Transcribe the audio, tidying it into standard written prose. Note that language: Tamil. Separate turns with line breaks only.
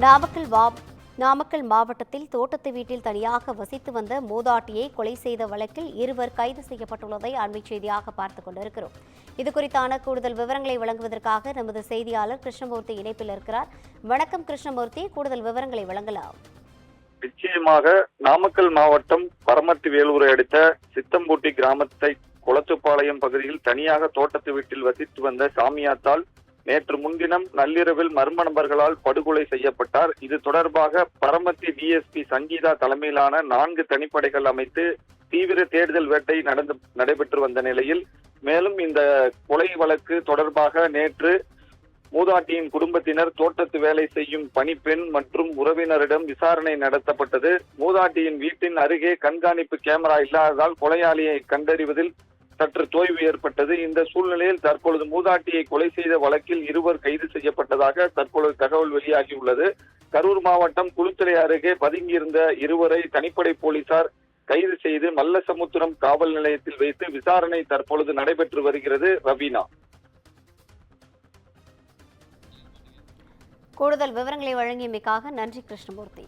நாமக்கல் நாமக்கல் மாவட்டத்தில் தோட்டத்து வீட்டில் தனியாக வசித்து வந்த மூதாட்டியை கொலை செய்த வழக்கில் இருவர் கைது செய்யப்பட்டுள்ளதை அண்மைச் செய்தியாக பார்த்துக் கொண்டிருக்கிறோம். இதுகுறித்தான கூடுதல் விவரங்களை வழங்குவதற்காக நமது செய்தியாளர் கிருஷ்ணமூர்த்தி இணைப்பில் இருக்கிறார். வணக்கம் கிருஷ்ணமூர்த்தி, கூடுதல் விவரங்களை வழங்கலாம்.
நிச்சயமாக நாமக்கல் மாவட்டம் பரமத்தி வேலூரை அடுத்த சித்தம்பூட்டி கிராமத்தை குளத்துப்பாளையம் பகுதியில் தனியாக தோட்டத்து வீட்டில் வசித்து வந்த சாமியாத்தால் நேற்று முன்தினம் நள்ளிரவில் மர்ம நபர்களால் படுகொலை செய்யப்பட்டார். இது தொடர்பாக பரமத்தி டிஎஸ்பி சங்கீதா தலைமையிலான 4 தனிப்படைகள் அமைத்து தீவிர தேடுதல் வேட்டை நடைபெற்று வந்த நிலையில் மேலும் இந்த கொலை வழக்கு தொடர்பாக நேற்று மூதாட்டியின் குடும்பத்தினர், தோட்டத்து வேலை செய்யும் பணிப்பெண் மற்றும் உறவினரிடம் விசாரணை நடத்தப்பட்டது. மூதாட்டியின் வீட்டின் அருகே கண்காணிப்பு கேமரா இல்லாததால் கொலையாளியை கண்டறிவதில் சற்று தொய்வு ஏற்பட்டது. இந்த சூழ்நிலையில் தற்பொழுது மூதாட்டியை கொலை செய்த வழக்கில் இருவர் கைது செய்யப்பட்டதாக தற்பொழுது தகவல் வெளியாகியுள்ளது. கரூர் மாவட்டம் குளித்தலை அருகே பதுங்கியிருந்த இருவரை தனிப்படை போலீசார் கைது செய்து மல்லசமுத்திரம் காவல் நிலையத்தில் வைத்து விசாரணை தற்பொழுது நடைபெற்று வருகிறது. ரவீனா,
கூடுதல் விவரங்களை வழங்கியமைக்காக நன்றி கிருஷ்ணமூர்த்தி.